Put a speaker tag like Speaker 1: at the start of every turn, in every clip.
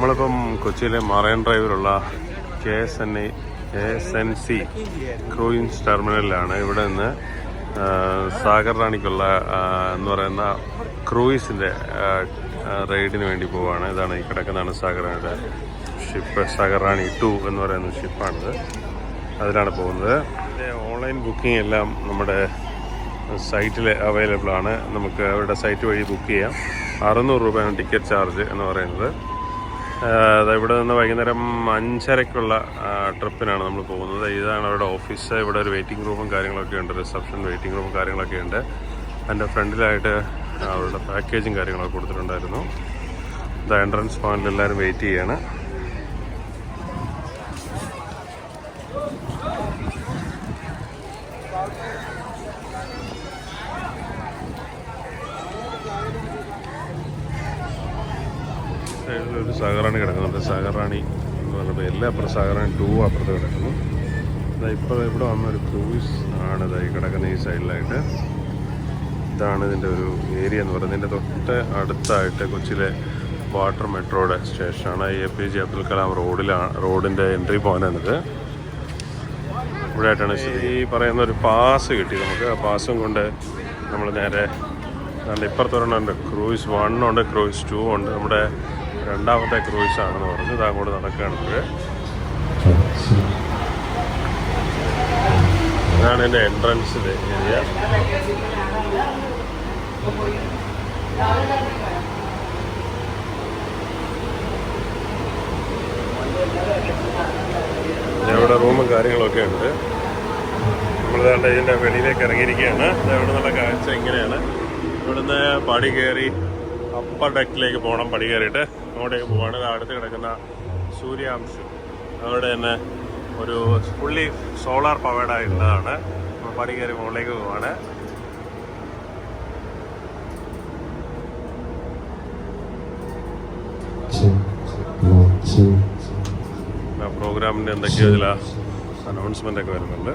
Speaker 1: നമ്മളിപ്പം കൊച്ചിയിലെ marine ഡ്രൈവിലുള്ള KSNC cruise ടെർമിനലിലാണ്. ഇവിടെ നിന്ന് സാഗർ റാണിക്കുള്ള എന്ന് പറയുന്ന ക്രൂയിസിൻ്റെ റൈഡിന് വേണ്ടി പോവുകയാണ്. ഇതാണ് ഈ കിടക്കുന്നതാണ് സാഗർ റാണിയുടെ ഷിപ്പ്. സാഗർ റാണി 2 എന്ന് പറയുന്ന ഷിപ്പാണിത്. അതിലാണ് പോകുന്നത്. ഓൺലൈൻ ബുക്കിംഗ് എല്ലാം നമ്മുടെ സൈറ്റിൽ അവൈലബിൾ ആണ്. നമുക്ക് അവരുടെ സൈറ്റ് വഴി ബുക്ക് ചെയ്യാം. 600 രൂപയാണ് ടിക്കറ്റ് ചാർജ് എന്ന് പറയുന്നത്. ഇവിടെ നിന്ന് വൈകുന്നേരം 5:30ക്കുള്ള ട്രിപ്പിനാണ് നമ്മൾ പോകുന്നത്. ഇതാണ് അവരുടെ ഓഫീസ്. ഇവിടെ ഒരു വെയിറ്റിംഗ് റൂമും കാര്യങ്ങളൊക്കെ ഉണ്ട്. റിസപ്ഷൻ വെയിറ്റിംഗ് റൂമും കാര്യങ്ങളൊക്കെ ഉണ്ട്. അതിൻ്റെ ഫ്രണ്ടിലായിട്ട് അവരുടെ പാക്കേജും കാര്യങ്ങളൊക്കെ കൊടുത്തിട്ടുണ്ടായിരുന്നു. ഇത് എൻട്രൻസ് പോയിന്റിൽ എല്ലാവരും വെയിറ്റ് ചെയ്യാണ്. ഒരു സാഗർ റാണി കിടക്കുന്നുണ്ട്. സാഗർ റാണി എന്ന് പറഞ്ഞ പേരിൽ അപ്പുറം സാഗർ റാണി 2 അപ്പുറത്ത് കിടക്കുന്നു. ഇപ്പോൾ ഇവിടെ വന്നൊരു ക്രൂയിസ് ആണ് ഇതായി കിടക്കുന്ന ഈ സൈഡിലായിട്ട്. ഇതാണ് ഇതിൻ്റെ ഒരു ഏരിയ എന്ന് പറയുന്നത്. ഇതിൻ്റെ തൊട്ട് അടുത്തായിട്ട് കൊച്ചിയിലെ വാട്ടർ മെട്രോയുടെ സ്റ്റേഷനാണ്. APJ അബ്ദുൽ കലാം റോഡിൻ്റെ എൻട്രി പോയിൻ്റാണിത്. ഇവിടെ ആയിട്ടാണ് ഈ പറയുന്ന ഒരു പാസ് കിട്ടി നമുക്ക്. ആ പാസും കൊണ്ട് നമ്മൾ നേരെ ഇപ്പുറത്തൊരെണ്ണമുണ്ട്. ക്രൂയിസ് 1 ഉണ്ട്, ക്രൂയിസ് 2 ഉണ്ട്. നമ്മുടെ രണ്ടാമത്തെ ക്രൂയിസ് ആണെന്ന് പറഞ്ഞു. ഇത് അങ്ങോട്ട് നടക്കുകയാണെങ്കിൽ ഇതാണ് എൻ്റെ എൻട്രൻസിൻ്റെ ഏരിയ. ഇവിടെ റൂമും കാര്യങ്ങളൊക്കെ ഉണ്ട്. നമ്മളിതാണ്ട് ഇതിൻ്റെ വെളിയിലേക്ക് ഇറങ്ങിയിരിക്കുകയാണ്. ഇവിടെ നിന്നുള്ള കാഴ്ച ഇങ്ങനെയാണ്. ഇവിടുന്ന് പടി കയറി അപ്പർ ഡെക്കിലേക്ക് പോകണം. പടി കയറിയിട്ട് അങ്ങോട്ടേക്ക് പോവാണ്. അടുത്ത് കിടക്കുന്ന സൂര്യാംശം അവിടെ തന്നെ ഒരു ഫുള്ളി സോളാർ പവേർഡായിട്ടുള്ളതാണ്. പടി കയറി മുകളിലേക്ക് പോവാണ്. പ്രോഗ്രാമിൻ്റെ എന്തൊക്കെയോ ചില അനൗൺസ്മെൻ്റ് ഒക്കെ വരുന്നുണ്ട്.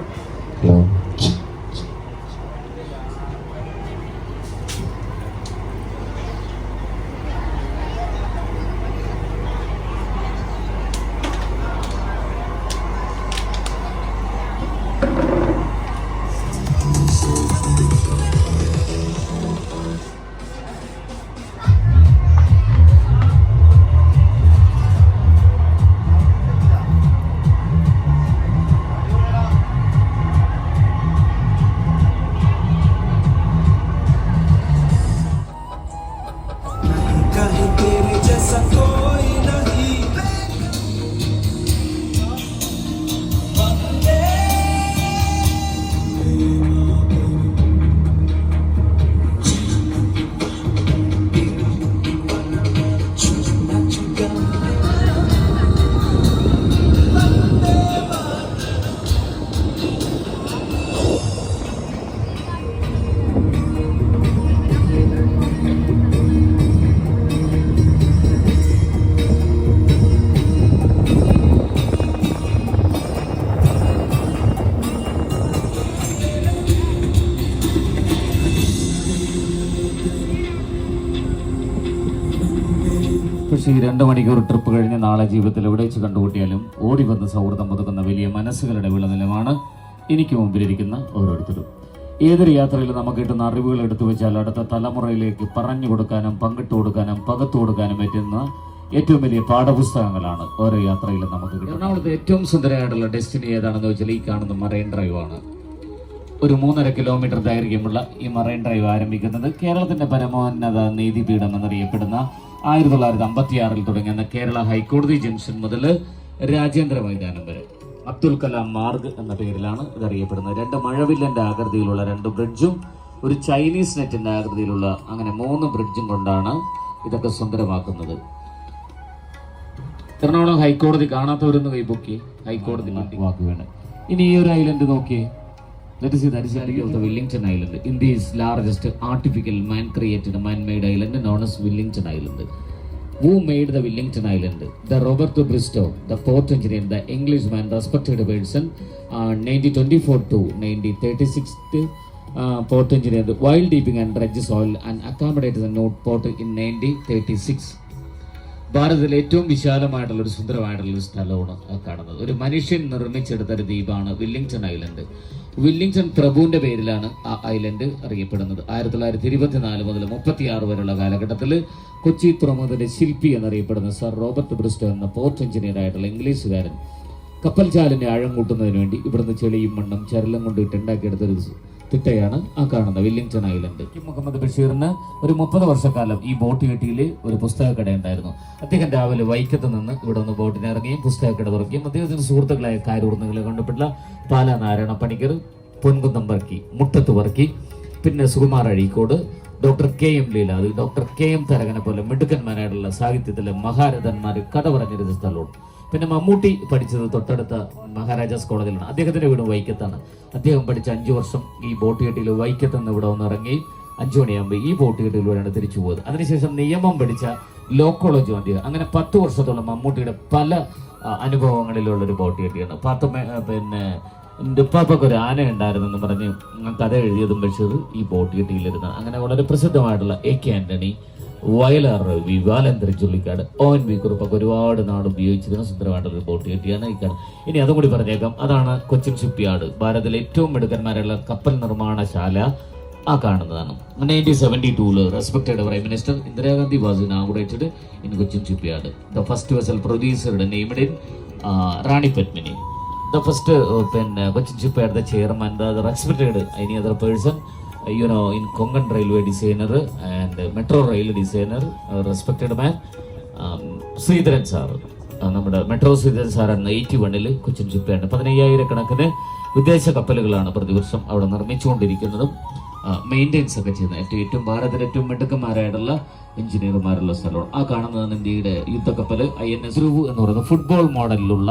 Speaker 2: ഈ 2 മണിക്കൂർ ട്രിപ്പ് കഴിഞ്ഞ് നാളെ ജീവിതത്തിൽ എവിടെ വെച്ച് കണ്ടുകൂട്ടിയാലും ഓടി വന്ന് സൗഹൃദം പുതുക്കുന്ന വലിയ മനസ്സുകളുടെ വിളനിലമാണ് എനിക്ക് മുമ്പിലിരിക്കുന്ന ഓരോരുത്തരും. ഏതൊരു യാത്രയിലും നമുക്ക് കിട്ടുന്ന അറിവുകൾ എടുത്തു വെച്ചാൽ അടുത്ത തലമുറയിലേക്ക് പറഞ്ഞു കൊടുക്കാനും പങ്കിട്ട് കൊടുക്കാനും പകർത്തു കൊടുക്കാനും പറ്റുന്ന ഏറ്റവും വലിയ പാഠപുസ്തകങ്ങളാണ് ഓരോ യാത്രയിലും നമുക്ക് കിട്ടുന്നത്. എറണാകുളത്ത് ഏറ്റവും സുന്ദരമായിട്ടുള്ള ഡെസ്റ്റിനി ഏതാണെന്ന് വെച്ചാൽ ഈ കാണുന്ന മറൈൻ ഡ്രൈവ് ആണ്. ഒരു 3.5 കിലോമീറ്റർ ദൈർഘ്യമുള്ള ഈ മറൈൻ ഡ്രൈവ് ആരംഭിക്കുന്നത് കേരളത്തിന്റെ പരമോന്നത നീതിപീഠം എന്നറിയപ്പെടുന്ന 1956 തുടങ്ങിയ കേരള ഹൈക്കോടതി ജംഗ്ഷൻ മുതൽ രാജ്യാന്തര മൈതാനം വരെ അബ്ദുൽ കലാം മാർഗ് എന്ന പേരിലാണ് ഇതറിയപ്പെടുന്നത്. 2 മഴവില്ലന്റെ ആകൃതിയിലുള്ള 2 ബ്രിഡ്ജും ഒരു ചൈനീസ് നെറ്റിന്റെ ആകൃതിയിലുള്ള അങ്ങനെ 3 ബ്രിഡ്ജും കൊണ്ടാണ് ഇതൊക്കെ സുന്ദരമാക്കുന്നത്. എറണാകുളം ഹൈക്കോടതി കാണാത്തവരൊന്ന് കൈപൊക്കി ഹൈക്കോടതി വാക്ക് വേണം. ഇനി ഈ ഒരു ഐലൻഡ് നോക്കിയേ. That is the Wellington Island, India's largest artificial man-made island known as Wellington Island. Who made the Wellington Island? The Roberto Bristow, the port engineer, the Englishman, respected person, 1924 to 1936, port engineer, while dipping and dredge soil and accommodated the North Port in 1936. ഭാരതത്തിലെ ഏറ്റവും വിശാലമായിട്ടുള്ള ഒരു സുന്ദരമായിട്ടുള്ള ഒരു സ്ഥലമാണ് കാണുന്നത്. ഒരു മനുഷ്യൻ നിർമ്മിച്ചെടുത്ത ഒരു ദ്വീപാണ് വില്ലിംഗ്ടൺ ഐലൻഡ്. വില്ലിംഗ്ടൺ പ്രഭുവിന്റെ പേരിലാണ് ആ ഐലൻഡ് അറിയപ്പെടുന്നത്. 1924 മുതൽ 36 വരെയുള്ള കാലഘട്ടത്തിൽ കൊച്ചി തുറമുഖത്തിന്റെ ശില്പി എന്നറിയപ്പെടുന്ന സർ റോബർട്ട് ബ്രിസ്റ്റോ എന്ന പോർട്ട് എഞ്ചിനീയർ ആയിട്ടുള്ള ഇംഗ്ലീഷുകാരൻ കപ്പൽ ചാലിന്റെ ആഴം കൂട്ടുന്നതിന് വേണ്ടി ഇവിടുന്ന് ചെളിയും മണ്ണും ചരലും കൊണ്ട് ഇട്ടുണ്ടാക്കിയെടുത്തൊരു തിട്ടയാണ് ആ കാണുന്ന വില്ലിംഗ്ടൺ ഐലൻഡ്. മുഹമ്മദ് ബഷീറിന് ഒരു 30 വർഷക്കാലം ഈ ബോട്ട് കെട്ടിയിൽ ഒരു പുസ്തകക്കട ഉണ്ടായിരുന്നു. അദ്ദേഹം രാവിലെ വൈക്കത്ത് നിന്ന് ഇവിടെ ഒന്ന് ബോട്ടിന് ഇറങ്ങിയും പുസ്തകക്കട തുറക്കുകയും അദ്ദേഹത്തിന്റെ സുഹൃത്തുക്കളായ കാരൂർന്നുകളെ കൊണ്ടുപെട്ട പാല നാരായണ പണിക്കർ, പൊൻകുന്നം വർക്കി, മുട്ടത്ത് വർക്കി, പിന്നെ Sukumar Azhikode, doctor KM Leelavathi, doctor KM തരകനെ പോലെ മിടുക്കന്മാരായിട്ടുള്ള സാഹിത്യത്തിലെ മഹാരഥന്മാർ കഥ പറഞ്ഞിരുന്ന സ്ഥലമാണ്. പിന്നെ മമ്മൂട്ടി പഠിച്ചത് തൊട്ടടുത്ത മഹാരാജാസ് കോളേജിലാണ്. അദ്ദേഹത്തിന്റെ വീട് വൈക്കത്താണ്. അദ്ദേഹം പഠിച്ച 5 വർഷം ഈ ബോട്ട് കെട്ടിയിൽ വൈക്കത്ത് നിന്ന് ഇവിടെ ഒന്ന് ഇറങ്ങി 5 മണിയാകുമ്പോൾ ഈ ബോട്ട് കെട്ടിലൂടെയാണ് തിരിച്ചു പോയത്. അതിനുശേഷം നിയമം പഠിച്ച ലോ കോളേജ് വണ്ടി. അങ്ങനെ 10 വർഷത്തോളം മമ്മൂട്ടിയുടെ പല അനുഭവങ്ങളിലുള്ള ഒരു ബോട്ട് കെട്ടിയാണ്. പിന്നെ എൻ്റെ ഉപ്പാപ്പൊക്കെ ഒരു ആന ഉണ്ടായിരുന്നെന്ന് പറഞ്ഞ് കഥ എഴുതിയതും ബഷീർ ഈ ബോട്ട് കെട്ടിയിലിരുന്ന. അങ്ങനെ വളരെ പ്രസിദ്ധമായിട്ടുള്ള AK ആന്റണി, വയലാർ രവി, വാലന്തരി ചുള്ളിക്കാട്, ONV കുറുപ്പൊക്കെ ഒരുപാട് നാട് ഉപയോഗിച്ചിരുന്ന സുന്ദരമായിട്ടുള്ള ഒരു ബോട്ട് കെട്ടിയാണ് ഈ കാണുന്നത്. ഇനി അതും കൂടി പറഞ്ഞേക്കാം, അതാണ് കൊച്ചിൻ ഷിപ്പ് യാർഡ്. ഭാരതത്തിലെ ഏറ്റവും മിടുക്കന്മാരുള്ള കപ്പൽ നിർമ്മാണശാല ആ കാണുന്നതാണ്. 1972 respected prime minister Indira Gandhi was inaugurated in Cochin shipyard. The first vessel produced named in Rani Padmini. The first Cochin Shipyard, the chairman, the respected any other person, in Konkan railway designer and metro rail designer, respected man, Sridharan sir. നമ്മുടെ metro Sreedharan സാറാണ് 81 Cochin shipyard. 15,000 കണക്കിന് വിദേശ കപ്പലുകളാണ് പ്രതിവർഷം അവിടെ നിർമ്മിച്ചുകൊണ്ടിരിക്കുന്നതും maintenance ഒക്കെ ചെയ്യുന്നത്. ഏറ്റവും ഭാരതത്തിലെ ഏറ്റവും മിടുക്കന്മാരായിട്ടുള്ള എഞ്ചിനീയർമാരുള്ള സ്ഥലമാണ് ആ കാണുന്നതാണ്. ഇന്ത്യയുടെ യുദ്ധക്കപ്പൽ INS ധ്രുവ് എന്ന് പറയുന്നത് ഫുട്ബോൾ മോഡലിലുള്ള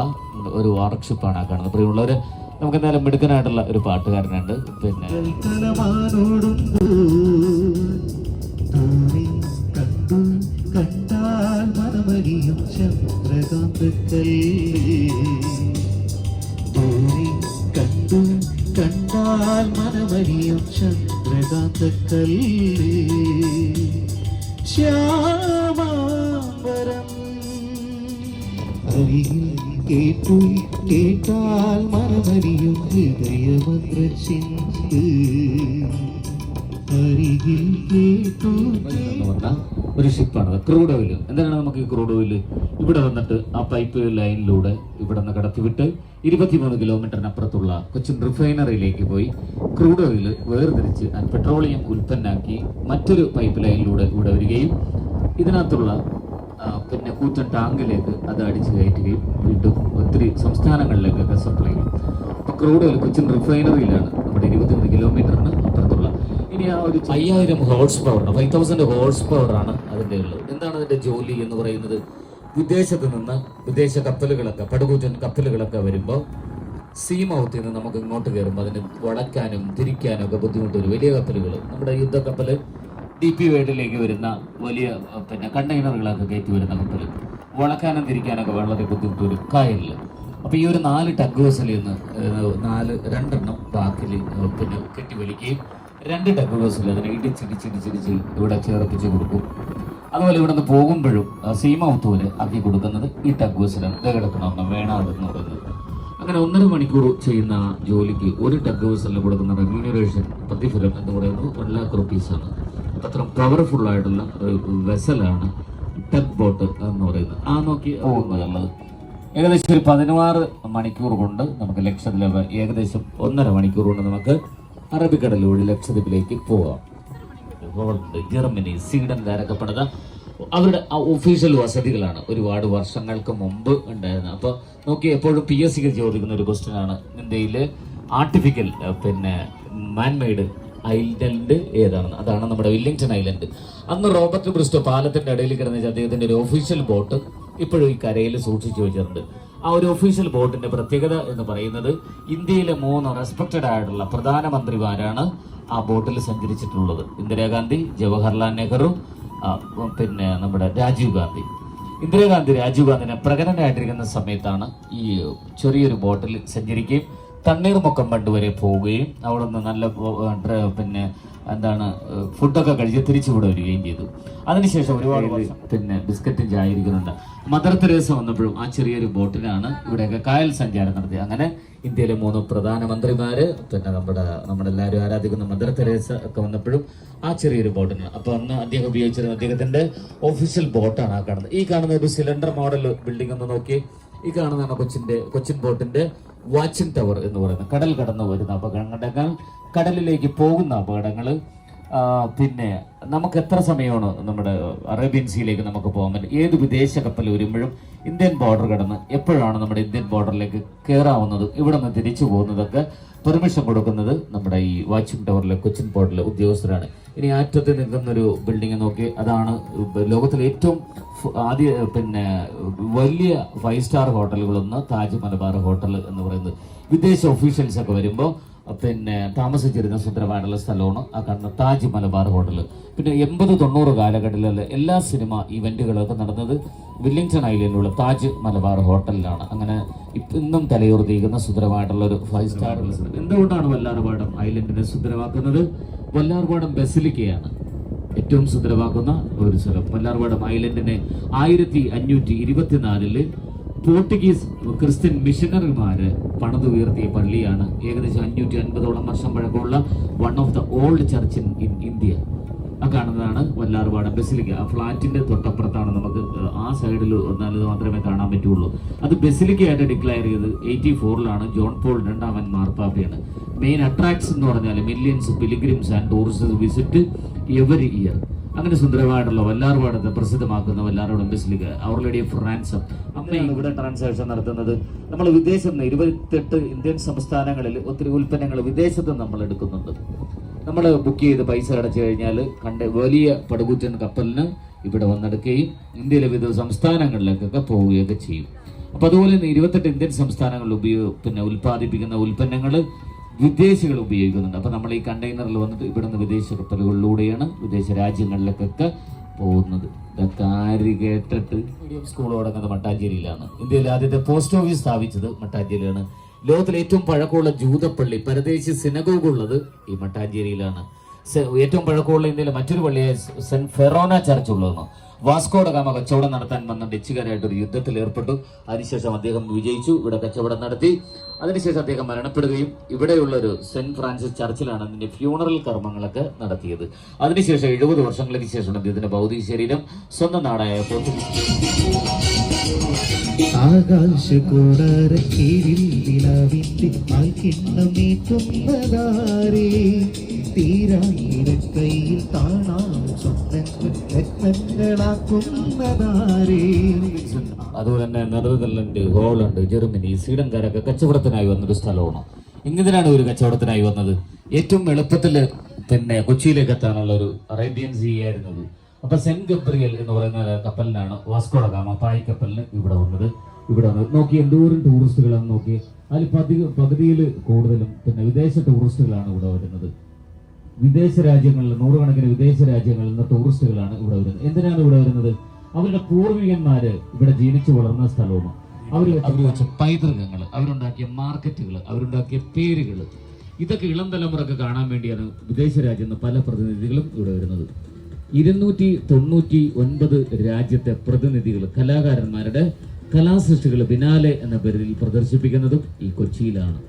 Speaker 2: ഒരു വർക്ക്ഷോപ്പാണ് ആ കാണുന്നത്. പ്രിയമുള്ളവർ, നമുക്ക് എന്തായാലും മിടുക്കനായിട്ടുള്ള ഒരു പാട്ടുകാരനുണ്ട്. പിന്നെ
Speaker 3: കണ്ടാൽ മനമരിയും ചന്ദ്രകാന്തക്കൽ ശ്യാമാംബരം അരികിൽ കേട്ടു കേട്ടാൽ മനമരിയും ഹൃദയമന്ത്രിന്ത് അരികിൽ കേട്ടു
Speaker 2: ഒരു ഷിപ്പാണ് ക്രൂഡ് ഓയിൽ. എന്താണ് നമുക്ക് ഈ ക്രൂഡ് ഓയിൽ ഇവിടെ വന്നിട്ട് ആ പൈപ്പ് ലൈനിലൂടെ ഇവിടെ നിന്ന് കടത്തിവിട്ട് 23 കിലോമീറ്ററിനപ്പുറത്തുള്ള കൊച്ചിൻ റിഫൈനറിയിലേക്ക് പോയി ക്രൂഡ് ഓയിൽ വേർതിരിച്ച് പെട്രോളിയം ഉൽപ്പന്നാക്കി മറ്റൊരു പൈപ്പ് ലൈനിലൂടെ ഇവിടെ വരികയും ഇതിനകത്തുള്ള പിന്നെ കൂറ്റൻ ടാങ്കിലേക്ക് അത് അടിച്ചു കയറ്റുകയും വീണ്ടും ഒത്തിരി സംസ്ഥാനങ്ങളിലേക്കൊക്കെ സപ്ലൈ ചെയ്യും. അപ്പോൾ ക്രൂഡ് ഓയിൽ കൊച്ചിൻ റിഫൈനറിയിലാണ് നമ്മുടെ 23 കിലോമീറ്ററിന് അപ്പുറത്തുള്ള. ഇനി ആ ഒരു 5000 ഹോഴ്സ് പവറാണ്, 5000 ഹോഴ്സ് പവറാണ് അതിൻ്റെ ഉള്ളത്. എന്താണ് അതിൻ്റെ ജോലി എന്ന് പറയുന്നത്? വിദേശത്ത് നിന്ന് വിദേശ കപ്പലുകളൊക്കെ പടുകൂറ്റൻ കപ്പലുകളൊക്കെ വരുമ്പോൾ സീ മൗത്തിൽ നിന്ന് നമുക്ക് ഇങ്ങോട്ട് കയറുമ്പോൾ അതിന് വളയ്ക്കാനും തിരിക്കാനും ഒക്കെ ബുദ്ധിമുട്ട് വരും. വലിയ കപ്പലുകൾ, നമ്മുടെ യുദ്ധക്കപ്പൽ DP വേൾഡിലേക്ക് വരുന്ന വലിയ കണ്ടെയ്നറുകളൊക്കെ കയറ്റി വരുന്ന കപ്പൽ വളക്കാനും തിരിക്കാനൊക്കെ വളരെ ബുദ്ധിമുട്ട് വരും കായലിൽ. അപ്പോൾ ഈ ഒരു 4 ടഗ് വെസലിൽ നിന്ന് 2 ബാക്കിൽ കെട്ടി വലിക്കുകയും 2 ടഗ് വെസൽ അതിനെ ഇടിച്ചിടിച്ചിടിച്ചിടിച്ച് ഇവിടെ ചേർപ്പിച്ച് കൊടുക്കും. അതുപോലെ ഇവിടെ നിന്ന് പോകുമ്പോഴും സീമൗത്ത് വരെ ആക്കി കൊടുക്കുന്നത് ഈ ടഗ് വെസലാണ്. ഇത് കിടക്കണം വേണമെന്ന് പറയുന്നത്. അങ്ങനെ 1.5 മണിക്കൂർ ചെയ്യുന്ന ജോലിക്ക് ഒരു ടഗ് വെസലിന് കൊടുക്കുന്ന റെമ്യൂണറേഷൻ പ്രതിഫലം എന്ന് പറയുന്നത് 1 lakh rupees ആണ്. അത്ര പവർഫുൾ ആയിട്ടുള്ള ഒരു വെസലാണ് ടഗ് ബോട്ട് എന്ന് പറയുന്നത്. ആ നോക്കി പോകുന്നതുള്ളത് ഏകദേശം ഒരു 16 മണിക്കൂർ കൊണ്ട് നമുക്ക് ലക്ഷദ്വീപ്, ഏകദേശം 1.5 മണിക്കൂർ കൊണ്ട് നമുക്ക് അറബിക്കടലിലൂടെ ലക്ഷദ്വീപിലേക്ക് പോകാം. ഹോളണ്ട്, ജർമ്മനി, സ്വീഡൻ ധാരക്കപ്പെടുന്ന അവരുടെ ഒഫീഷ്യൽ വസതികളാണ് ഒരുപാട് വർഷങ്ങൾക്ക് മുമ്പ് ഉണ്ടായിരുന്നത്. അപ്പോൾ നോക്കി എപ്പോഴും PSCക്ക് ചോദിക്കുന്ന ഒരു ക്വസ്റ്റ്യൻ ആണ്, ഇന്ത്യയിൽ ആർട്ടിഫിക്കൽ മാൻമെയ്ഡ് ഐലൻഡ് ഏതാണെന്ന്. അതാണ് നമ്മുടെ വില്ലിംഗ്ടൺ ഐലൻഡ്. അന്ന് റോബർട്ട് ബ്രിസ്റ്റോ പാലത്തിന്റെ ഇടയിൽ കിടന്ന അദ്ദേഹത്തിന്റെ ഒരു ഒഫീഷ്യൽ ബോട്ട് ഇപ്പോഴും ഈ കരയിൽ സൂക്ഷിച്ചു വെച്ചിട്ടുണ്ട്. ആ ഒരു ഒഫീഷ്യൽ ബോട്ടിന്റെ പ്രത്യേകത എന്ന് പറയുന്നത് ഇന്ത്യയിലെ 3 റെസ്പെക്റ്റഡ് ആയിട്ടുള്ള പ്രധാനമന്ത്രിമാരാണ് ആ ബോട്ടിൽ സഞ്ചരിച്ചിട്ടുള്ളത്. ഇന്ദിരാഗാന്ധി, ജവഹർലാൽ നെഹ്റു, നമ്മുടെ രാജീവ് ഗാന്ധി. ഇന്ദിരാഗാന്ധി രാജീവ് ഗാന്ധിനെ പ്രകടനായിട്ടിരിക്കുന്ന സമയത്താണ് ഈ ചെറിയൊരു ബോട്ടിൽ സഞ്ചരിക്കുകയും തണ്ണീർമുക്കം ബണ്ട് വരെ പോവുകയും അവിടെ നിന്ന് നല്ല പിന്നെ എന്താണ് ഫുഡൊക്കെ കഴിച്ച് തിരിച്ചു ഇവിടെ വരികയും ചെയ്തു. അതിനുശേഷം ഒരുപാട് വർഷം പിന്നെ ബിസ്ക്കറ്റും ചായ ഇരിക്കുന്നുണ്ട്. മദർ തെരേസ വന്നപ്പോഴും ആ ചെറിയൊരു ബോട്ടിലാണ് ഇവിടെയൊക്കെ കായൽ സഞ്ചാരം നടത്തി. അങ്ങനെ ഇന്ത്യയിലെ 3 പ്രധാനമന്ത്രിമാര്, പിന്നെ നമ്മളെല്ലാവരും ആരാധിക്കുന്ന മദർ തെരേസ ഒക്കെ വന്നപ്പോഴും ആ ചെറിയൊരു ബോട്ടിനാണ്. അപ്പൊ അന്ന് അദ്ദേഹം ഉപയോഗിച്ചിരുന്ന അദ്ദേഹത്തിന്റെ ഒഫീഷ്യൽ ബോട്ടാണ് ആ കാണുന്നത്. ഈ കാണുന്ന ഒരു സിലിണ്ടർ മോഡൽ ബിൽഡിംഗ് ഒന്ന് നോക്കി. ഈ കാണുന്നതാണ് കൊച്ചിൻ ബോട്ടിന്റെ വാച്ചിങ് ടവർ എന്ന് പറയുന്നത്. കടൽ കടന്നു വരുന്ന അപകടങ്ങൾ, കടലിലേക്ക് പോകുന്ന അപകടങ്ങൾ, പിന്നെ നമുക്ക് എത്ര സമയമാണ് നമ്മുടെ അറേബ്യൻ സീയിലേക്ക് നമുക്ക് പോകാൻ പറ്റും. ഏത് വിദേശ കപ്പൽ വരുമ്പോഴും ഇന്ത്യൻ ബോർഡർ കടന്ന് എപ്പോഴാണ് നമ്മുടെ ഇന്ത്യൻ ബോർഡറിലേക്ക് കയറാവുന്നതും ഇവിടെ നിന്ന് തിരിച്ചു പോകുന്നതൊക്കെ പെർമിഷൻ കൊടുക്കുന്നത് നമ്മുടെ ഈ വാച്ചിങ് ടവറിലെ കൊച്ചിൻ പോർട്ടിലെ ഉദ്യോഗസ്ഥരാണ്. ഇനി അറ്റത്ത് നിൽക്കുന്നൊരു ബിൽഡിംഗ് നോക്കി, അതാണ് ലോകത്തിലെ ഏറ്റവും പിന്നെ വലിയ 5 സ്റ്റാർ ഹോട്ടലുകളൊന്ന് താജ് മലബാർ ഹോട്ടൽ എന്ന് പറയുന്നത്. വിദേശ ഒഫീഷ്യൽസ് ഒക്കെ വരുമ്പോൾ പിന്നെ താമസിച്ചിരുന്ന സുന്ദരമായിട്ടുള്ള സ്ഥലമാണ് ആ കാണുന്ന താജ് മലബാർ ഹോട്ടൽ. പിന്നെ 80-90 കാലഘട്ടത്തിലെ എല്ലാ സിനിമ ഇവന്റുകളൊക്കെ നടന്നത് വില്ലിംഗ്ടൺ ഐലൻഡിലുള്ള താജ് മലബാർ ഹോട്ടലിലാണ്. അങ്ങനെ ഇന്നും തലയുർത്തിയിരിക്കുന്ന സുന്ദരമായിട്ടുള്ള ഒരു 5 സ്റ്റാർ. എന്തുകൊണ്ടാണ് വല്ലാർപാടം ഐലൻഡിനെ സുന്ദരമാക്കുന്നത്? വല്ലാർപാടം ബസിലിക്കയാണ് ഏറ്റവും സുന്ദരമാക്കുന്ന ഒരു സ്ഥലം. വല്ലാർപാടം ഐലൻഡിനെ 1524 പോർട്ടുഗീസ് ക്രിസ്ത്യൻ മിഷനറിമാര് പണിതുയർത്തിയ പള്ളിയാണ്. ഏകദേശം 550ഓളം വർഷം പഴക്കമുള്ള one of the old church in India. ആ കാണുന്നതാണ് വല്ലാർപാടം ബസിലിക്ക. ആ ഫ്ലാറ്റിന്റെ തൊട്ടപ്പുറത്താണ്. നമുക്ക് ആ സൈഡിൽ വന്നാൽ മാത്രമേ കാണാൻ പറ്റുള്ളൂ. അത് ബസിലിക്കയായിട്ട് ഡിക്ലെയർ ചെയ്ത് 84ലാണ്. ജോൺ പോൾ 2 മാർപ്പാപ്പയാണ്. മെയിൻ അട്രാക്ഷൻ എന്ന് പറഞ്ഞാൽ millions pilgrims and tourist visit every year. അങ്ങനെ സുന്ദരമായിട്ടുള്ള വല്ലാർപാടത്തെ പ്രസിദ്ധമാക്കുന്ന Vallarpadam basilica, our lady of ransom അമ്മയാണ് ഇവിടെ ട്രാൻസാക്ഷൻ നടത്തുന്നത്. നമ്മൾ വിദേശത്ത് 28 ഇന്ത്യൻ സംസ്ഥാനങ്ങളിൽ ഒത്തിരി ഉൽപ്പന്നങ്ങൾ വിദേശത്ത് നമ്മൾ എടുക്കുന്നുണ്ട്. നമ്മൾ ബുക്ക് ചെയ്ത് പൈസ അടച്ചു കഴിഞ്ഞാൽ വലിയ പടുകൂറ്റൻ കപ്പലിന് ഇവിടെ വന്നെടുക്കുകയും ഇന്ത്യയിലെ വിവിധ സംസ്ഥാനങ്ങളിലേക്കൊക്കെ പോവുകയൊക്കെ ചെയ്യും. അപ്പൊ അതുപോലെ തന്നെ 28 ഇന്ത്യൻ സംസ്ഥാനങ്ങളിൽ ഉൽപ്പാദിപ്പിക്കുന്ന ഉൽപ്പന്നങ്ങൾ വിദേശികൾ ഉപയോഗിക്കുന്നുണ്ട്. അപ്പൊ നമ്മൾ ഈ കണ്ടെയ്നറിൽ വന്നിട്ട് ഇവിടുന്ന് വിദേശ കപ്പലുകളിലൂടെയാണ് വിദേശ രാജ്യങ്ങളിലേക്കൊക്കെ പോകുന്നത്. ഇതൊക്കെ കേട്ടിട്ട് സ്കൂൾ തുടങ്ങുന്നത് മട്ടാഞ്ചേരിയിലാണ്. ഇന്ത്യയിലെ ആദ്യത്തെ പോസ്റ്റ് ഓഫീസ് സ്ഥാപിച്ചത് മട്ടാഞ്ചേരിയിലാണ്. ലോകത്തിലെ ഏറ്റവും പഴക്കമുള്ള ജൂതപ്പള്ളി പരദേശി സിനഗോഗ് ഉള്ളത് ഈ മട്ടാഞ്ചേരിയിലാണ്. ഏറ്റവും പഴക്കമുള്ള ഇന്ത്യയിലെ മറ്റൊരു പള്ളിയായ സെന്റ് ഫെറോന ചർച്ച് ഉള്ളതെന്ന്. വാസ്കോഡ ഗാമ കച്ചവടം നടത്താൻ വന്ന ഡച്ചുകാരായിട്ടൊരു യുദ്ധത്തിൽ ഏർപ്പെട്ടു. അതിനുശേഷം അദ്ദേഹം വിജയിച്ചു, ഇവിടെ കച്ചവടം നടത്തി. അതിനുശേഷം അദ്ദേഹം മരണപ്പെടുകയും ഇവിടെയുള്ള ഒരു സെന്റ് ഫ്രാൻസിസ് ചർച്ചിലാണ് അതിന്റെ ഫ്യൂണറൽ കർമ്മങ്ങളൊക്കെ നടത്തിയത്. അതിനുശേഷം 70 വർഷങ്ങൾക്ക് ശേഷം അദ്ദേഹത്തിന്റെ ഭൗതിക ശരീരം സ്വന്തം നാടായ
Speaker 3: ആകാശകൂടാരക്കീഴിൽ നിലാവിന്റെ ആൽക്കിണ്ണമേറ്റുന്നതാരേ തീരായിരക്കൈയിൽ കാണാൻ സ്വപ്നങ്ങളാക്കുന്നതാരേ.
Speaker 2: അതുപോലെ തന്നെ നെതർലൻഡ്, ഹോളണ്ട്, ജർമ്മനി, സ്വീഡൻകാരൊക്കെ കച്ചവടത്തിനായി വന്നൊരു സ്ഥലമാണ്. ഇങ്ങനെയാണ് ഒരു കച്ചവടത്തിനായി വന്നത്. ഏറ്റവും എളുപ്പത്തിൽ പിന്നെ കൊച്ചിയിലേക്ക് എത്താനുള്ള ഒരു അറേബ്യൻ സീ ആയിരുന്നത്. അപ്പൊ സെന്റ് ഗബ്രിയൽ എന്ന് പറയുന്ന കപ്പലിനാണ് വാസ്കോഡ ഗാമ പായ്ക്കപ്പലിന് ഇവിടെ വന്നത്. നോക്കി എന്തോരം ടൂറിസ്റ്റുകളാണ് നോക്കി. അതിൽ പകുതിയിൽ കൂടുതലും പിന്നെ വിദേശ ടൂറിസ്റ്റുകളാണ് ഇവിടെ വരുന്നത്. വിദേശ രാജ്യങ്ങളിൽ 100 കണക്കിന് വിദേശ രാജ്യങ്ങളിൽ നിന്ന് ടൂറിസ്റ്റുകളാണ് ഇവിടെ വരുന്നത്. എന്തിനാണ് ഇവിടെ വരുന്നത്? അവരുടെ പൂർവികന്മാര് ഇവിടെ ജനിച്ചു വളർന്ന സ്ഥലമാണ്. അവർ വെച്ച പൈതൃകങ്ങൾ, അവരുണ്ടാക്കിയ മാർക്കറ്റുകൾ, അവരുണ്ടാക്കിയ പേരുകൾ, ഇതൊക്കെ ഇളം തലമുറക്ക് കാണാൻ വേണ്ടിയാണ് വിദേശ രാജ്യത്ത് നിന്ന് പല പ്രതിനിധികളും ഇവിടെ വരുന്നത്. 299 രാജ്യത്തെ പ്രതിനിധികൾ, കലാകാരന്മാരുടെ കലാസൃഷ്ടികൾ ബിനാലെ എന്ന പേരിൽ പ്രദർശിപ്പിക്കുന്നതും ഈ കൊച്ചിയിലാണ്.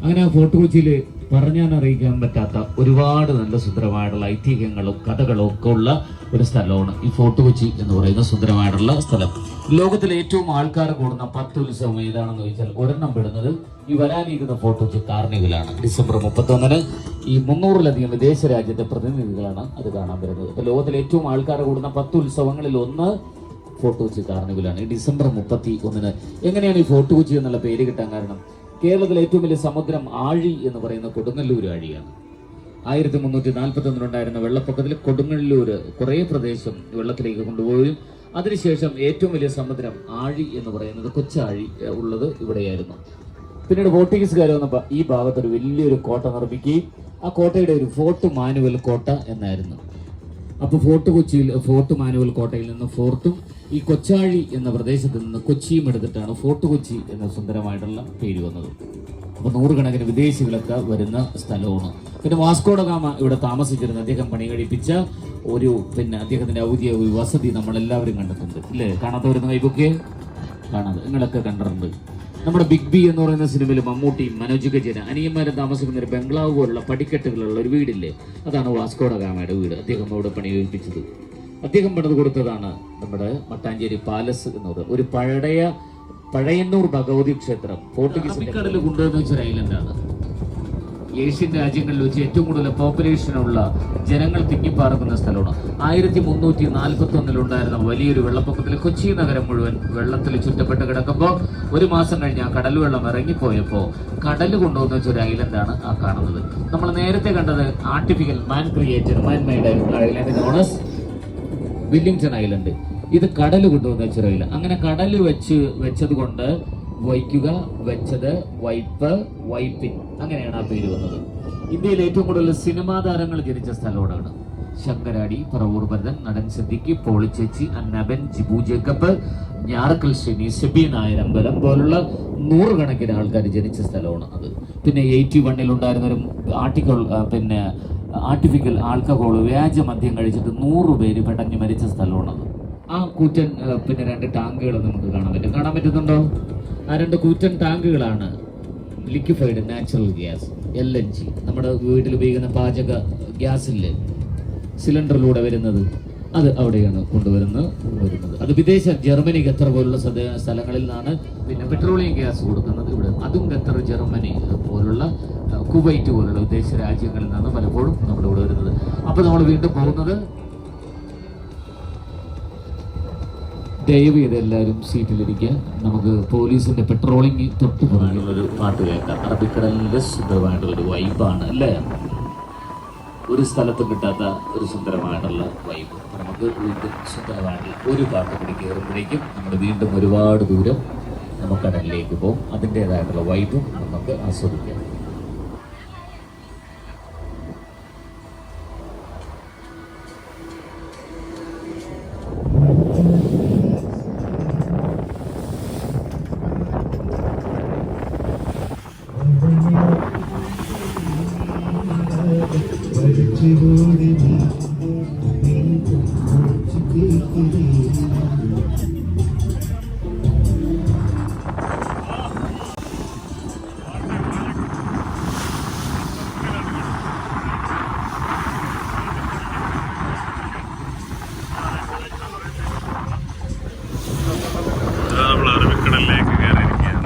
Speaker 2: അങ്ങനെ ഫോർട്ട് കൊച്ചിയിൽ പറഞ്ഞാൻ അറിയിക്കാൻ പറ്റാത്ത ഒരുപാട് നല്ല സുന്ദരമായിട്ടുള്ള ഐതിഹ്യങ്ങളും കഥകളും ഒക്കെ ഉള്ള ഒരു സ്ഥലമാണ് ഈ ഫോർട്ട് കൊച്ചി എന്ന് പറയുന്ന സുന്ദരമായിട്ടുള്ള സ്ഥലം. ലോകത്തിലെ ഏറ്റവും ആൾക്കാർ കൂടുന്ന 10 ഉത്സവം ഏതാണെന്ന് ചോദിച്ചാൽ ഒരെണ്ണം പെടുന്നത് ഈ വരാനിരിക്കുന്ന ഫോർട്ട് കൊച്ചി കാർണിവലാണ്. ഡിസംബർ 31 ഈ 300-ലധികം വിദേശ രാജ്യത്തെ പ്രതിനിധികളാണ് അത് കാണാൻ വരുന്നത്. അപ്പൊ ലോകത്തിലെ ഏറ്റവും ആൾക്കാർ കൂടുന്ന 10 ഉത്സവങ്ങളിൽ ഒന്ന് ഫോർട്ട് കൊച്ചി കാർണിവലാണ്. ഈ ഡിസംബർ 31 എങ്ങനെയാണ് ഈ ഫോർട്ട് കൊച്ചി എന്നുള്ള പേര് കിട്ടാൻ കാരണം? കേരളത്തിലെ ഏറ്റവും വലിയ സമുദ്രം ആഴി എന്ന് പറയുന്ന കൊടുങ്ങല്ലൂർ ആഴിയാണ്. 1341 ഉണ്ടായിരുന്ന വെള്ളപ്പൊക്കത്തിൽ കൊടുങ്ങല്ലൂർ കുറേ പ്രദേശം വെള്ളത്തിലേക്ക് കൊണ്ടുപോവുകയും അതിനുശേഷം ഏറ്റവും വലിയ സമുദ്രം ആഴി എന്ന് പറയുന്നത് കൊച്ചാഴി ഉള്ളത് ഇവിടെയായിരുന്നു. പിന്നീട് പോർട്ടുഗീസുകാർ വന്നപ്പോൾ ഈ ഭാഗത്തൊരു വലിയൊരു കോട്ട നിർമ്മിക്കുകയും ആ കോട്ടയുടെ ഒരു ഫോർട്ട് മാനുവൽ കോട്ട എന്നായിരുന്നു. അപ്പോൾ ഫോർട്ട് മാനുവൽ കോട്ടയിൽ നിന്ന് ഫോർട്ടും ഈ കൊച്ചാഴി എന്ന പ്രദേശത്ത് നിന്ന് കൊച്ചിയും എടുത്തിട്ടാണ് ഫോർട്ട് കൊച്ചി എന്ന സുന്ദരമായിട്ടുള്ള പേര് വന്നത്. അപ്പോൾ നൂറുകണക്കിന് വിദേശികളൊക്കെ വരുന്ന സ്ഥലമാണ്. പിന്നെ വാസ്കോഡ ഗാമ ഇവിടെ താമസിച്ചിരുന്ന അദ്ദേഹം പണി കഴിപ്പിച്ച ഒരു അദ്ദേഹത്തിന്റെ ഔദ്യോഗിക വസതി നമ്മളെല്ലാവരും കണ്ടിട്ടുണ്ട് ഇല്ലേ? കാണാത്തവരുന്ന കൈബുക്കെ കാണാതെ നിങ്ങളൊക്കെ കണ്ടിട്ടുണ്ട്. നമ്മുടെ ബിഗ് ബി എന്ന് പറയുന്ന സിനിമയിൽ മമ്മൂട്ടിയും മനോജ് ഗജന അനിയന്മാരും താമസിക്കുന്ന ഒരു ബംഗ്ലാവ് പോലുള്ള പടിക്കെട്ടുകളുള്ള ഒരു വീടില്ലേ, അതാണ് വാസ്കോഡ ഗാമയുടെ വീട്. അദ്ദേഹം അവിടെ പണി കഴിപ്പിച്ചത്, അദ്ദേഹം പണിത് കൊടുത്തതാണ് നമ്മുടെ മട്ടാഞ്ചേരി പാലസ് എന്ന് പറയുന്നത്. ഒരു പഴയന്നൂർ ഭഗവതി ക്ഷേത്രം പോർട്ടുഗീസ് കടലിൽ കൊണ്ടുവന്ന വെച്ചൊരു ഐലൻഡാണ്. ഏഷ്യൻ രാജ്യങ്ങളിൽ വെച്ച് ഏറ്റവും കൂടുതൽ പോപ്പുലേഷനുള്ള ജനങ്ങൾ തിങ്ങിപ്പാർക്കുന്ന സ്ഥലമാണ്. 1341 ഉണ്ടായിരുന്ന വലിയൊരു വെള്ളപ്പൊക്കത്തിൽ കൊച്ചി നഗരം മുഴുവൻ വെള്ളത്തിൽ ചുറ്റപ്പെട്ട് കിടക്കുമ്പോൾ ഒരു മാസം കഴിഞ്ഞ് ആ കടൽ വെള്ളം ഇറങ്ങിപ്പോയപ്പോൾ കടൽ കൊണ്ടുവന്ന വെച്ചൊരു ഐലൻഡാണ് ആ കാണുന്നത്. നമ്മൾ നേരത്തെ കണ്ടത് ആർട്ടിഫിഷ്യൽ മാൻ made island known as Willingdon island. ഇത് കടൽ കൊണ്ടുവന്ന വെച്ചൊരു ഐലൻഡ്. അങ്ങനെ കടൽ വെച്ചത് കൊണ്ട് വയ്ക്കുക, വെച്ചത്, വൈപ്പ്, വൈപ്പിൻ, അങ്ങനെയാണ് ആ പേര് വന്നത്. ഇന്ത്യയിൽ ഏറ്റവും കൂടുതൽ സിനിമാ താരങ്ങൾ ജനിച്ച സ്ഥലമാണ്. ശങ്കരാടി, പറവൂർ ഭരതൻ, നടൻ സിദ്ദിഖ്, പോളിച്ചേച്ചി, അന്നബൻ, ജിബു ജേക്കബ്, ഞാറക്കൽ ശ്രീനി, സെബി നായർ അമ്പലം പോലുള്ള നൂറുകണക്കിന് ആൾക്കാർ ജനിച്ച സ്ഥലമാണ് അത്. പിന്നെ 81 ഉണ്ടായിരുന്ന ഒരു ആർട്ടിഫിഷ്യൽ ആൽക്കഹോൾ വ്യാജ മദ്യം കഴിച്ചിട്ട് 100 പേര് പെടഞ്ഞ് മരിച്ച സ്ഥലമാണത്. ആ കൂറ്റൻ 2 ടാങ്കുകൾ നമുക്ക് കാണാൻ പറ്റുന്നുണ്ടോ? ആ 2 കൂറ്റൻ ടാങ്കുകളാണ് ലിക്വിഫൈഡ് നാച്ചുറൽ ഗ്യാസ് LNG, നമ്മുടെ വീട്ടിൽ ഉപയോഗിക്കുന്ന പാചക ഗ്യാസില്ലേ, സിലിണ്ടറിലൂടെ വരുന്നത്, അത് അവിടെയാണ് കൊണ്ടുവരുന്നത്. അത് വിദേശ ജർമ്മനി, ഖത്തർ പോലുള്ള സ്ഥലങ്ങളിൽ നിന്നാണ്. പിന്നെ പെട്രോളിയം ഗ്യാസ് കൊടുക്കുന്നത് ഇവിടെ, അതും ഖത്തർ, ജർമ്മനി പോലുള്ള, കുവൈറ്റ് പോലുള്ള വിദേശ രാജ്യങ്ങളിൽ നിന്നാണ് പലപ്പോഴും നമ്മുടെ ഇവിടെ വരുന്നത്. അപ്പോൾ നമ്മൾ വീണ്ടും പോകുന്നത്, ദയവ് ചെയ്ത് എല്ലാവരും സീറ്റിലിരിക്കുക. നമുക്ക് പോലീസിന്റെ പെട്രോളിംഗ് തൊട്ട് പുറകിലുള്ളൊരു പാട്ട് കേൾക്കാം. അറബിക്കടലിന്റെ സുന്ദരമായിട്ടുള്ളൊരു വൈബാണ് അല്ലേ? ഒരു സ്ഥലത്തും കിട്ടാത്ത ഒരു സുന്ദരമായിട്ടുള്ള വൈബ്. നമുക്ക് വീണ്ടും സുന്ദരമായിട്ട് ഒരു പാട്ട് കൂടി കയറുമ്പോഴേക്കും നമ്മൾ വീണ്ടും ഒരുപാട് ദൂരം നമുക്ക് കടലിലേക്ക് പോകും. അതിൻ്റെതായിട്ടുള്ള വൈബും നമുക്ക് ആസ്വദിക്കാം.
Speaker 1: നമ്മൾ അറബിക്കടലിലേക്ക് കയറിയിരിക്കുകയാണ്.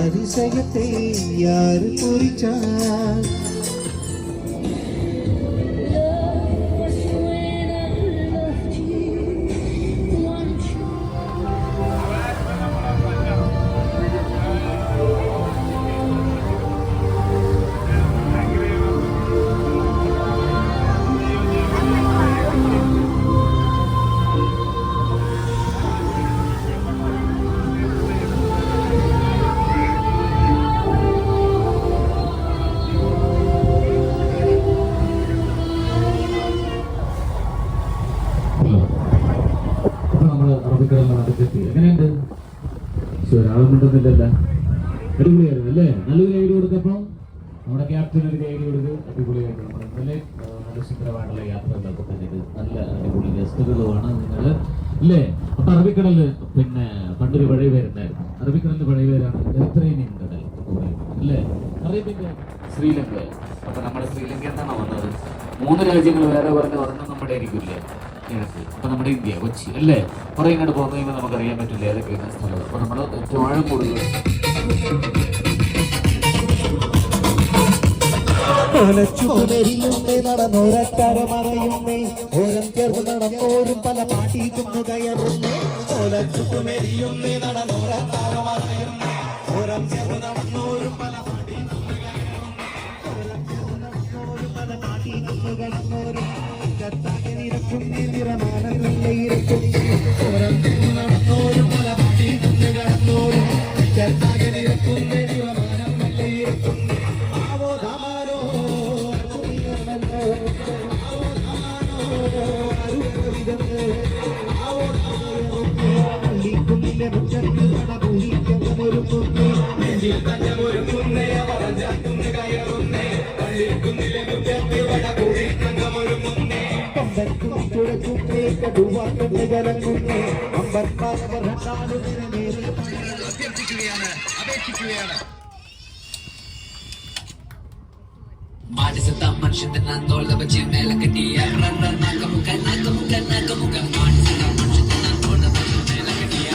Speaker 3: அதிசயத்தை யார் குறிச்சார்?
Speaker 2: എങ്ങനെയുണ്ട്? ഒരാളുമില്ല, അടിപൊളിയായിരുന്നു അല്ലേ? നല്ലൊരു ഗൈഡ് കൊടുത്തപ്പോ നമ്മുടെ ക്യാപ്റ്റൻ ഒരു ഗൈഡ് കൊടുത്ത് അടിപൊളിയായിട്ട് നല്ല സുന്ദരമായിട്ടുള്ള യാത്രകളൊക്കെ ചെയ്ത് നല്ല അടിപൊളി ഗസ്റ്റുകളുമാണ് നിങ്ങൾ അല്ലേ? അപ്പൊ അറബിക്കടല് പണ്ടൊരു പഴയ പേരുണ്ടായിരുന്നു. അറബിക്കടലിന്റെ പഴയ പേരാണ് മെഡിറ്ററേനിയൻ കടൽ അല്ലേ? അറേബ്യൻ ശ്രീലങ്ക. അപ്പൊ നമ്മുടെ ശ്രീലങ്ക എന്താണോ വന്നത്? 3 രാജ്യങ്ങൾ വേറെ പറഞ്ഞ ഒരെണ്ണം നമ്മുടെ ആയിരിക്കില്ലേ? അപ്പൊ നമ്മുടെ ഇന്ത്യ കൊച്ചി അല്ലേ, കുറെ ഇങ്ങോട്ട് പോകുന്ന കഴിയുമ്പോൾ നമുക്കറിയാൻ പറ്റില്ല ഏതൊക്കെയാണ് സ്ഥലം. അപ്പൊ നമ്മൾ ഏറ്റവും ആഴം കൂടുതൽ
Speaker 3: ഓലച്ചുമരിയുന്നേ നടന്നോരക്കാര മറയുന്നേ ഓരം ചേർന്ന് നടന്നോരും പല പാട്ടിക്കുന്നു കയറുന്നേ ഓലച്ചുമരിയുന്നേ നടന്നോരക്കാര മറയുന്നേ ഓരം ചേർന്ന് നടന്നോരും പല പാട്ടിക്കുന്നു കയറുന്നോരും കത്താകനിരക്കും നിറമാനല്ലേ ഇരക്കും ഓരം ചേർന്ന് നടന്നോരും പല പാട്ടിക്കുന്നു കയറുന്നോരും കത്താകനിരക്കും നിറമാനല്ലേ ഇരക്കും അപേക്ഷിക്കുകയാണ്.
Speaker 4: മാടിസത്ത മനുഷ്യന്റെ തോള വെച്ച് മേലെ കെട്ടിയ നാക്കമുക്ക നാക്കമുക്ക നാക്കമുക്ക മാടിസത്ത മനുഷ്യന്റെ തോള വെച്ച് മേലെ കെട്ടിയ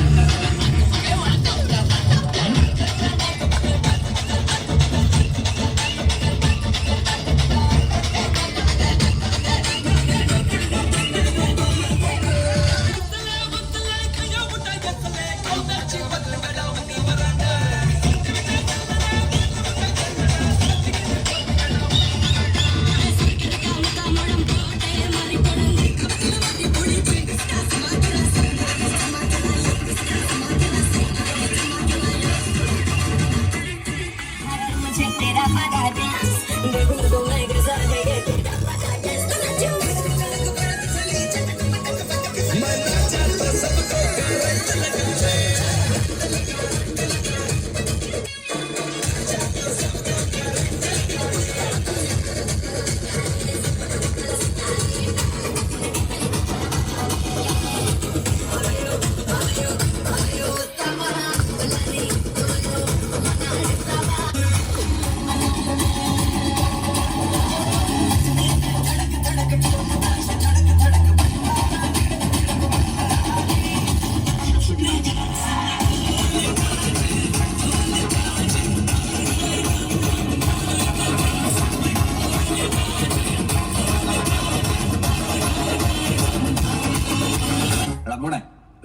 Speaker 5: മോനെ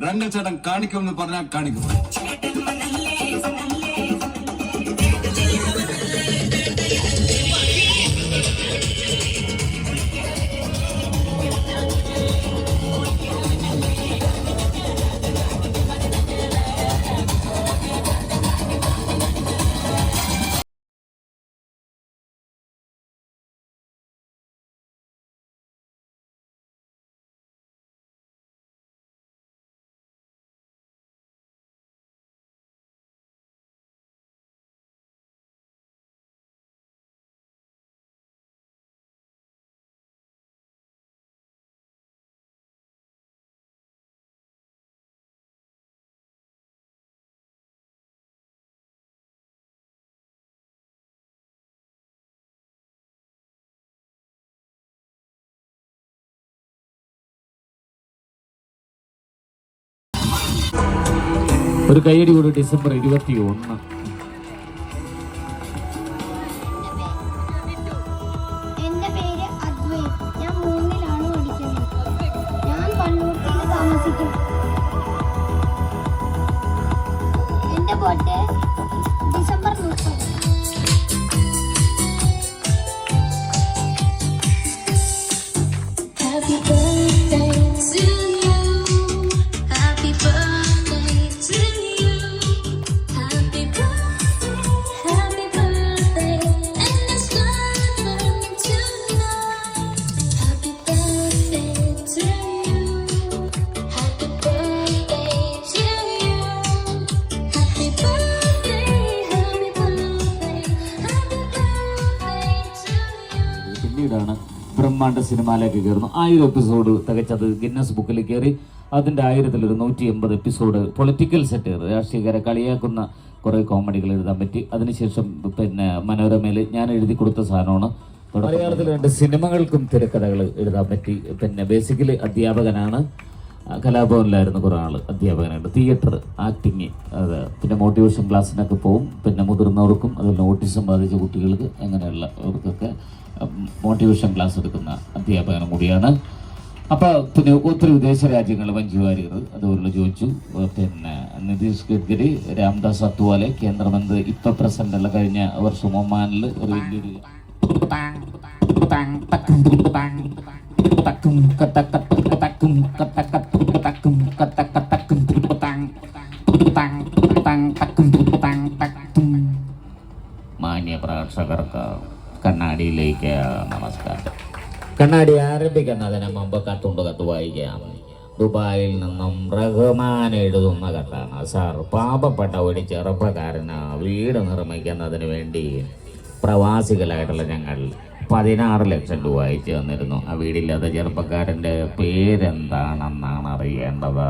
Speaker 5: രംഗച്ചേട്ടൻ കാണിക്കുമെന്ന് പറഞ്ഞാൽ കാണിക്കും.
Speaker 2: ഒരു കൈയടി കൂടി ഡിസംബർ 21.
Speaker 6: എന്റെ പേര് അദ്വൈത്. ഞാൻ 3-ലാണ് പഠിക്കുന്നത്. ഞാൻ പള്ളൂർത്തിൽ താമസിക്കും. എന്റെ birthday December 30.
Speaker 7: Happy birthday to you. Happy birthday to you. Happy birthday, happy birthday. And it's nothing tonight. Happy birthday to you. Happy birthday to you. Happy birthday, happy birthday. Happy birthday to you.
Speaker 2: പിന്നീടാണ് ബ്രഹ്മാണ്ഡ സിനിമയിലേക്ക് കയറുന്നു. 1000 episode തികച്ചത് Guinness ബുക്കിൽ കയറി. അതിൻ്റെ 1000-ൽ 180 episode political സെറ്റർ, രാഷ്ട്രീയക്കാരെ കളിയാക്കുന്ന കുറേ കോമഡികൾ എഴുതാൻ പറ്റി. അതിനുശേഷം പിന്നെ മനോരമയിൽ ഞാൻ എഴുതി കൊടുത്ത സാധനമാണ് മലയാളത്തിൽ 2 സിനിമകൾക്കും തിരക്കഥകൾ എഴുതാൻ പറ്റി. പിന്നെ ബേസിക്കലി അധ്യാപകനാണ്, കലാഭവനിലായിരുന്നു കുറേ ആൾ അധ്യാപകനായിട്ട്, തിയേറ്റർ, ആക്ടിങ്, അത് പിന്നെ മോട്ടിവേഷൻ ക്ലാസ്സിനൊക്കെ പോവും. പിന്നെ മുതിർന്നവർക്കും അതുപോലെ ഓട്ടിസം ബാധിച്ച കുട്ടികൾക്ക് അങ്ങനെയുള്ളവർക്കൊക്കെ മോട്ടിവേഷൻ ക്ലാസ് എടുക്കുന്ന അധ്യാപകനും കൂടിയാണ്. അപ്പോൾ പിന്നെ ഒത്തിരി വിദേശ രാജ്യങ്ങൾ, മഞ്ജു വാര്യർ അതുപോലെ ചോദിച്ചു. പിന്നെ നിതീഷ് ഗഡ്കരി, രാംദാസ് അത്വാലെ, കേന്ദ്രമന്ത്രി ഇപ്പം പ്രസിഡന്റുള്ള കഴിഞ്ഞ വർഷം ഒമാനിൽ ഒരു വലിയൊരു മാന്യ പ്രേക്ഷകർക്ക് കണ്ണാടിയിലേക്ക് നമസ്കാരം. കണ്ണാടി ആരംഭിക്കുന്നതിന് മുമ്പ് കത്ത് വായിക്കാം. ദുബായിൽ നിന്നും റഹ്മാൻ എഴുതുന്ന കത്താണ്. സാർ, പാവപ്പെട്ട ഒരു ചെറുപ്പക്കാരന് വീട് നിർമ്മിക്കുന്നതിന് വേണ്ടി പ്രവാസികളായിട്ടുള്ള ഞങ്ങൾ 16 ലക്ഷം രൂപ അയച്ചു തന്നിരുന്നു. ആ വീടില്ലാത്ത ചെറുപ്പക്കാരൻ്റെ പേരെന്താണെന്നാണ് അറിയേണ്ടത്.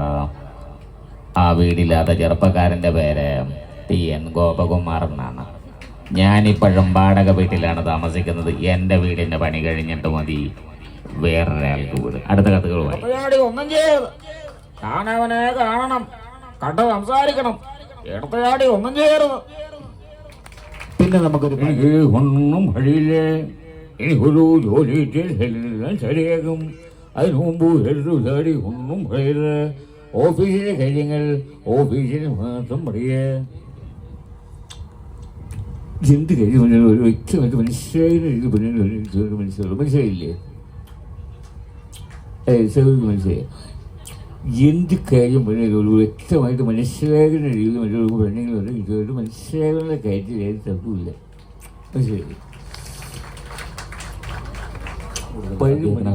Speaker 2: ആ വീടില്ലാത്ത ചെറുപ്പക്കാരൻ്റെ പേര് TN ഗോപകുമാർ എന്നാണ്. ഞാനിപ്പോഴും വാടക വീട്ടിലാണ് താമസിക്കുന്നത്. എൻ്റെ വീടിൻ്റെ പണി കഴിഞ്ഞിട്ട് മതി വേറൊരാൾക്ക് വീട്. അടുത്ത കഥകളുമായി ഒന്നും ചെയ്യരുത്. കാണവനെ കാണണം, കണ്ട സംസാരിക്കണം, എടുത്തയാടി ഒന്നും ചെയ്യരുത്. പിന്നെ നമുക്കൊരു ഒന്നും വഴിയില്ലേ, എനിക്കൊരു ജോലി എല്ലാം ശരിയാകും. അതിന് മുമ്പ് ചാടി ഒന്നും പറയരുത്. ഓഫീസിലെ കാര്യങ്ങൾ ഓഫീസിൽ മാത്രം പറയേ. എന്ത് കാര്യം പറഞ്ഞാലും ഒരു വ്യക്തമായിട്ട് മനസ്സിലായില്ലേ? മനസ്സിലായി. എന്ത് കാര്യം പറഞ്ഞാലും ഒരു വ്യക്തമായിട്ട് മനസ്സിലാകുന്ന രീതിയിൽ മറ്റുള്ള പെണ്ണുങ്ങൾ ഇതുമായിട്ട് മനസ്സിലാകുന്ന കാര്യത്തിൽ ഏത് തർക്കമില്ല. മനസ്സിലായി.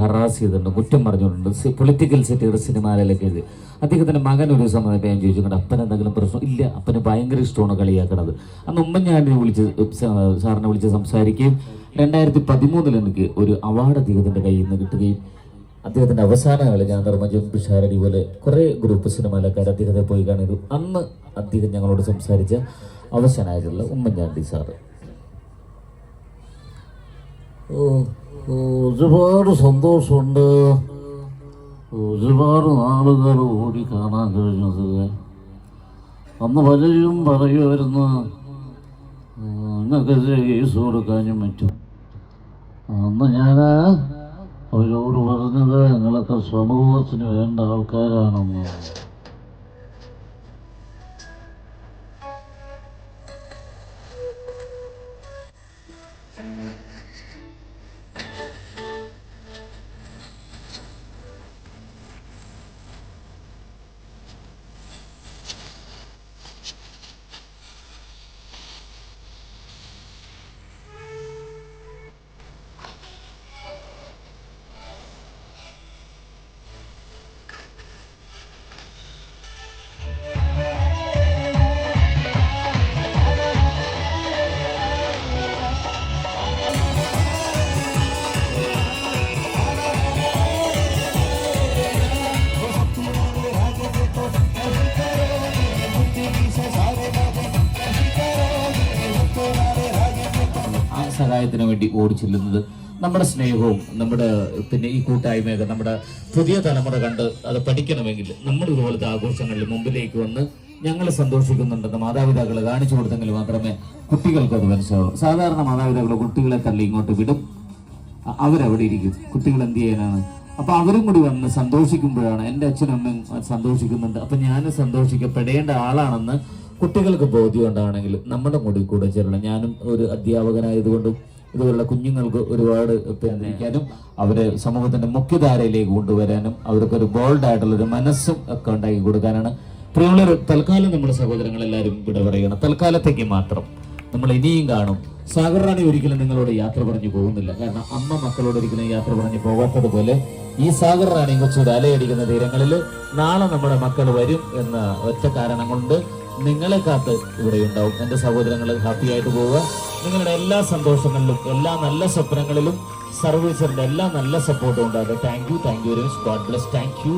Speaker 2: ഹറാസ് ചെയ്തിട്ടുണ്ട്, കുറ്റം പറഞ്ഞിട്ടുണ്ട്, പൊളിറ്റിക്കൽ സെറ്റുകൾ സിനിമയിലൊക്കെ എഴുതി. അദ്ദേഹത്തിൻ്റെ മകൻ ഒരു സമയത്ത് ഞാൻ ചോദിച്ചു, അപ്പൻ എന്തെങ്കിലും പ്രശ്നം ഇല്ല, അപ്പന് ഭയങ്കര ഇഷ്ടമാണ് കളിയാക്കണത്. അന്ന് ഉമ്മൻചാണ്ടിനെ സാറിനെ വിളിച്ച് സംസാരിക്കുകയും 2013 എനിക്ക് ഒരു അവാർഡ് അദ്ദേഹത്തിൻ്റെ കയ്യിൽ നിന്ന് കിട്ടുകയും അദ്ദേഹത്തിൻ്റെ അവസാന കാലം ഞാൻ ധർമ്മജൻ പിഷാരടി പോലെ കുറേ ഗ്രൂപ്പ് സിനിമയിലൊക്കെ അദ്ദേഹത്തെ പോയി കാണിച്ചു. അന്ന് അദ്ദേഹം ഞങ്ങളോട് സംസാരിച്ച അവസാനമായിട്ടുള്ള ഉമ്മൻചാണ്ടി സാറ്. ഒരുപാട് സന്തോഷമുണ്ട്. ഒരുപാട് നാളുകൾ ഓടി കാണാൻ കഴിഞ്ഞത്. അന്ന് പലരും പറയുമായിരുന്നു നിങ്ങൾക്കെതിരെ കേസ് കൊടുക്കാനും പറ്റും. അന്ന് ഞാൻ അവരോട് പറഞ്ഞത് നിങ്ങളൊക്കെ സമൂഹത്തിന് വേണ്ട ആൾക്കാരാണെന്ന്. സഹായത്തിന് വേണ്ടി ഓടിച്ചെല്ലുന്നത് നമ്മുടെ സ്നേഹവും നമ്മുടെ പിന്നെ ഈ കൂട്ടായ്മയൊക്കെ നമ്മുടെ പുതിയ തലമുറ കണ്ട് അത് പഠിക്കണമെങ്കിൽ നമ്മൾ ഇതുപോലത്തെ ആഘോഷങ്ങളിൽ മുമ്പിലേക്ക് വന്ന് ഞങ്ങൾ സന്തോഷിക്കുന്നുണ്ടെന്ന് മാതാപിതാക്കൾ കാണിച്ചു കൊടുത്തെങ്കിൽ മാത്രമേ കുട്ടികൾക്ക് അത് മനസ്സിലാവുള്ളൂ. സാധാരണ മാതാപിതാക്കൾ കുട്ടികളെ തള്ളി ഇങ്ങോട്ട് വിടും, അവരവിടെ ഇരിക്കും, കുട്ടികൾ എന്ത് ചെയ്യാനാണ്? അപ്പൊ അവരും കൂടി വന്ന് സന്തോഷിക്കുമ്പോഴാണ് എൻ്റെ അച്ഛനും അമ്മയും സന്തോഷിക്കുന്നുണ്ട്, അപ്പൊ ഞാൻ സന്തോഷിക്കപ്പെടേണ്ട ആളാണെന്ന് കുട്ടികൾക്ക് ബോധ്യം ഉണ്ടാവണമെങ്കിൽ നമ്മുടെ കൂടെ ചേരണം. ഞാനും ഒരു അധ്യാപകനായതുകൊണ്ടും ഇതുപോലുള്ള കുഞ്ഞുങ്ങൾക്ക് ഒരുപാട് പിന്തിരിക്കാനും അവരെ സമൂഹത്തിന്റെ മുഖ്യധാരയിലേക്ക് കൊണ്ടുവരാനും അവർക്കൊരു ബോൾഡായിട്ടുള്ളൊരു മനസ്സും ഒക്കെ ഉണ്ടാക്കി കൊടുക്കാനാണ്. പ്രിയമുള്ളവർ, തൽക്കാലം നമ്മുടെ സഹോദരങ്ങളെല്ലാവരും ഇവിടെ പറയണം, തൽക്കാലത്തേക്ക് മാത്രം. നമ്മൾ ഇനിയും കാണും. സാഗർ റാണി ഒരിക്കലും നിങ്ങളോട് യാത്ര പറഞ്ഞു പോകുന്നില്ല. കാരണം അമ്മ മക്കളോട് ഒരിക്കലും യാത്ര പറഞ്ഞു പോകാത്തതുപോലെ ഈ സാഗർ റാണി കൊച്ചുകൂടെ അലയടിക്കുന്ന തീരങ്ങളിൽ നാളെ നമ്മുടെ മക്കൾ വരും എന്ന ഒറ്റ കാരണം കൊണ്ട് നിങ്ങളെ കാത്ത് ഇവിടെ ഉണ്ടാവും. എൻ്റെ സഹോദരങ്ങൾ ഹാപ്പി ആയിട്ട് പോവുക. നിങ്ങളുടെ എല്ലാ സന്തോഷങ്ങളിലും എല്ലാ നല്ല സ്വപ്നങ്ങളിലും സർവീസറിന്റെ എല്ലാ നല്ല സപ്പോർട്ടും ഉണ്ടാകും. Thank you very much. God bless. Thank you.